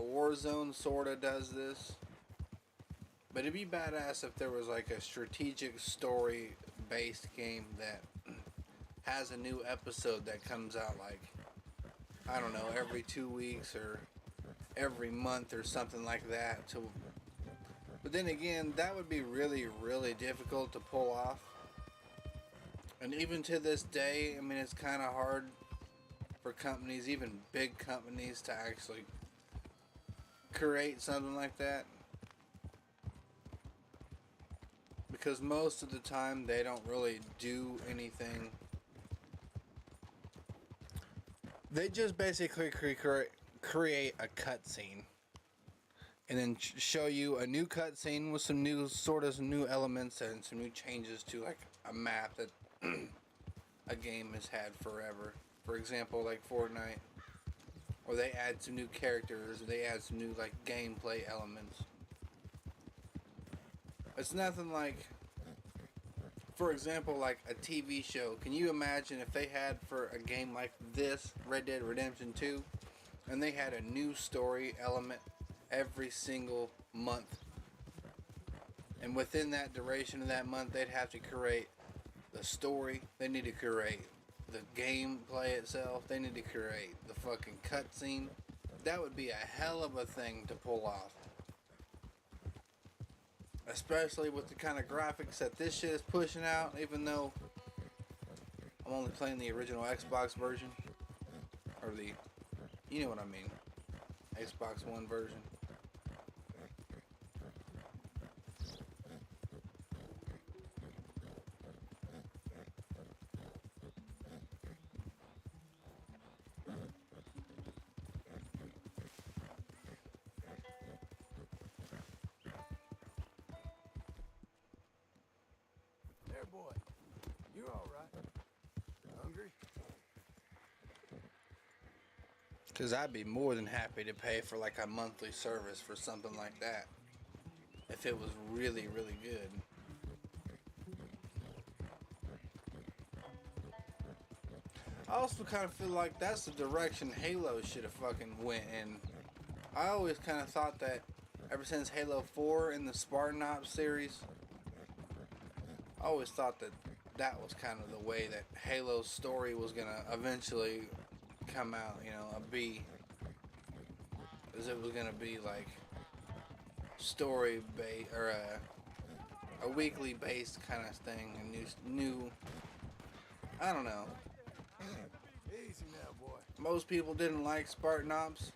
Warzone sort of does this. But it'd be badass if there was like a strategic story-based game that has a new episode that comes out like, I don't know, every 2 weeks or every month or something like that. But then again, that would be really, really difficult to pull off. And even to this day, I mean, it's kind of hard for companies, even big companies, to actually create something like that. because most of the time they don't really do anything. They just basically create a cutscene and then show you a new cutscene with some new new elements and some new changes to like a map that a game has had forever. For example, like Fortnite, or they add some new characters, or they add some new like gameplay elements. It's nothing like, for example, like a TV show. Can you imagine if they had for a game like this, Red Dead Redemption 2, and they had a new story element every single month? And within that duration of that month, they'd have to create the story. They need to create the gameplay itself. They need to create the fucking cutscene. That would be a hell of a thing to pull off. Especially with the kind of graphics that this shit is pushing out, even though I'm only playing the original Xbox version. Or the, you know what I mean, Xbox One version. There, boy. You all right? Hungry? Because I'd be more than happy to pay for like a monthly service for something like that. If it was really, really good. I also kind of feel like that's the direction Halo should have fucking went in. I always kind of thought that ever since Halo 4 in the Spartan Ops series, I always thought that that was kind of the way that Halo's story was gonna eventually come out, you know, as it was gonna be like story based or a weekly based kind of thing, a new I don't know. Easy now, boy. Most people didn't like Spartan Ops.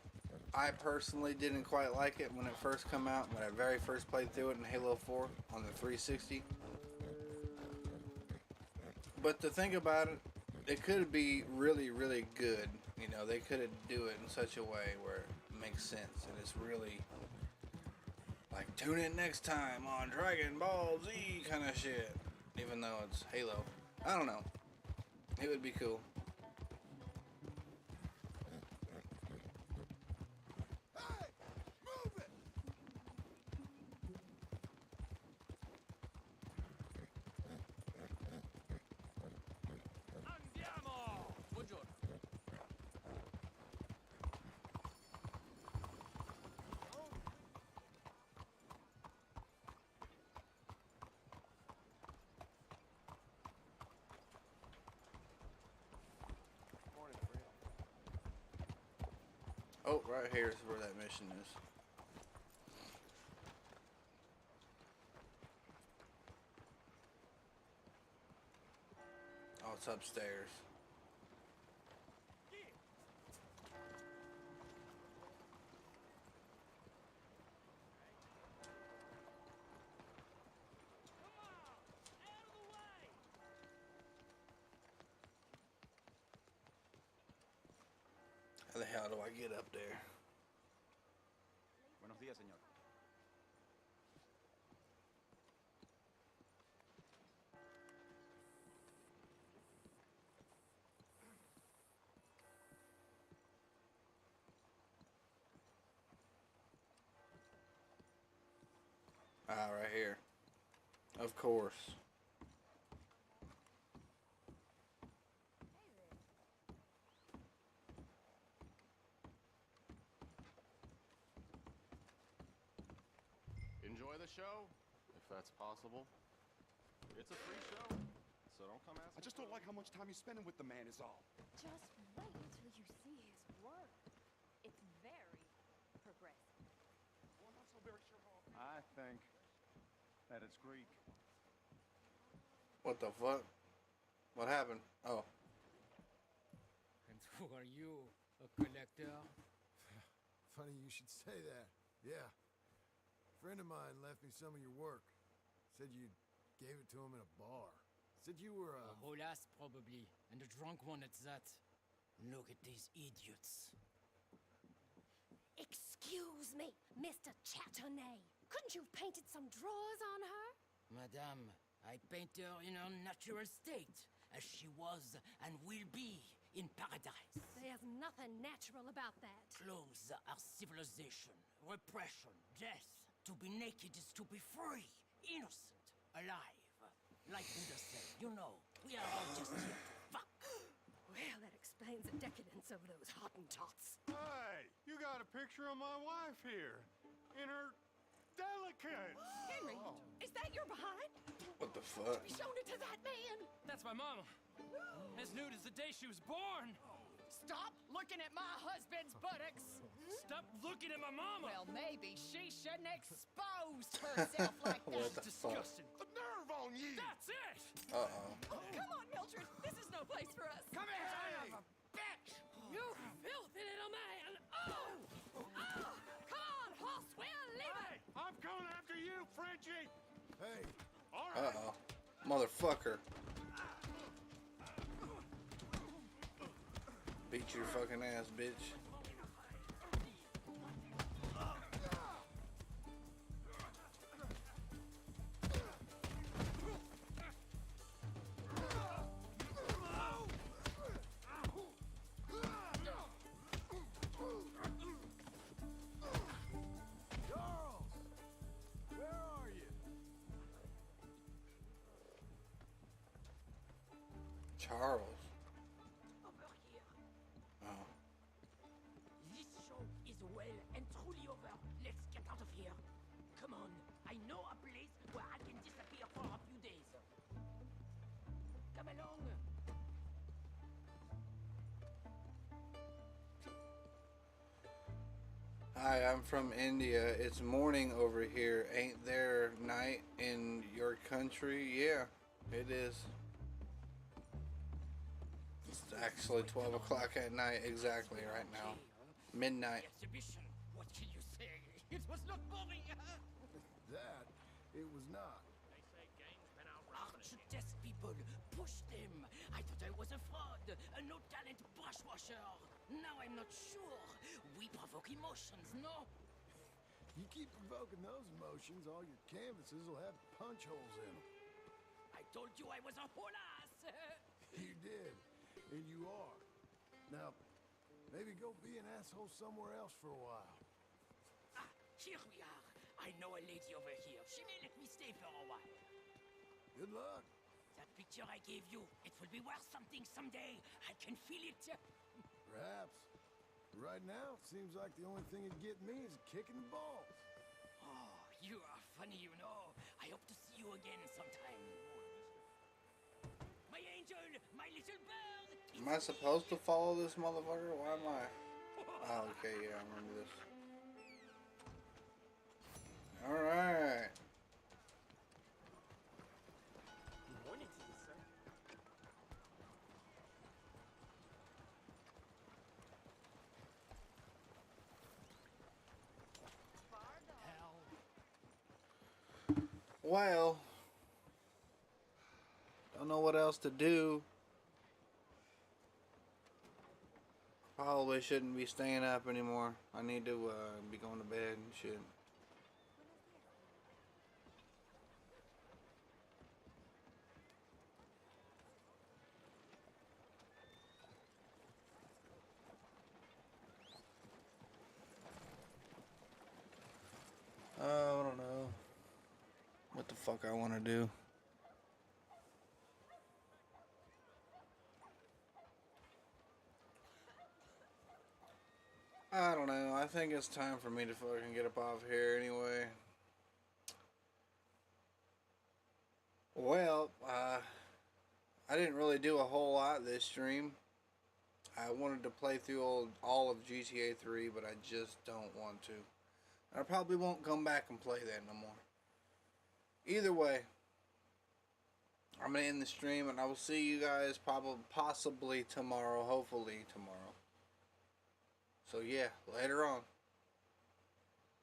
I personally didn't quite like it when it first came out, when I very first played through it in Halo 4 on the 360. But to think about it, it could be really, really good. You know, they could do it in such a way where it makes sense and it's really like, tune in next time on Dragon Ball Z kind of shit. Even though it's Halo. I don't know. It would be cool. Hey! Move it! Andiamo! Buongiorno. Morning, friend. Oh, right here is where that mission is. Oh, it's upstairs. How the hell do I get up there? Buenos días, señor. Ah, right here. Of course. Enjoy the show, if that's possible. It's a free show, so don't come asking. I just don't like how much time you're spending with the man is all. Just wait until you see his work. It's very progressive. Well, I'm not so very sure how I think that it's Greek. What the fuck? What happened? Oh. And who are you? A collector? Funny you should say that. Yeah. A friend of mine left me some of your work. Said you'd gave it to him in a bar. Said you were A whole ass, probably. And a drunk one at that. Look at these idiots. Excuse me, Mr. Chatternet. Couldn't you have painted some drawers on her? Madame, I paint her in her natural state, as she was and will be in paradise. There's nothing natural about that. Clothes are civilization, repression, death. To be naked is to be free, innocent, alive. Like Buddha said, you know, we are all just here to fuck. Well, that explains the decadence of those Hottentots. Hey, you got a picture of my wife here. In her delicates. Henry, is that your behind? What the fuck? Be showing it to that man. That's my mama. As nude as the day she was born. Stop looking at my husband's buttocks. Stop looking at my mama. Well, maybe she shouldn't expose herself like that. What the Disgusting. The nerve on you. That's it. Uh-oh. Oh, come on, Mildred. This is no place for us. Come here, son of a bitch. You filthy little man. Oh! Oh! Come on, horse. We'll leave Hey, I'm coming after you, Frenchie. Hey, All right. Uh-oh. Motherfucker. Beat your fucking ass, bitch. Charles! Where are you? Charles. Over here. Oh. This show is well and truly over. Let's get out of here. Come on. I know a place where I can disappear for a few days. Come along. Hi, I'm from India. It's morning over here. Ain't there night in your country? Yeah, it is. It's actually 12 o'clock at night exactly right now. Midnight. Exhibition. What can you say? It was not boring. That, it was not. Arch-test people. Push them. I thought I was a fraud. A no-talent brush washer. Now I'm not sure. We provoke emotions, no? You keep provoking those emotions, all your canvases will have punch holes in them. I told you I was a whole ass. You did, and you are. Now, maybe go be an asshole somewhere else for a while. Ah, here we are. I know a lady over here. She may let me stay for a while. Good luck. That picture I gave you, it will be worth something someday. I can feel it. Perhaps. Right now, it seems like the only thing that'd get me is kicking the balls. Oh, you are funny, you know. I hope to see you again sometime. My angel, my little bird. Am I supposed to follow this motherfucker? Why am I? Oh, okay, yeah, I remember this. Alright. Good morning to you, sir. Well, don't know what else to do. Probably shouldn't be staying up anymore. I need to be going to bed and shit. I don't know what the fuck I want to do. I don't know. I think it's time for me to fucking get up off here anyway. Well, I didn't really do a whole lot this stream. I wanted to play through all of GTA 3, but I just don't want to. I probably won't come back and play that no more. Either way, I'm going to end the stream, and I will see you guys possibly tomorrow, hopefully tomorrow. So yeah, later on.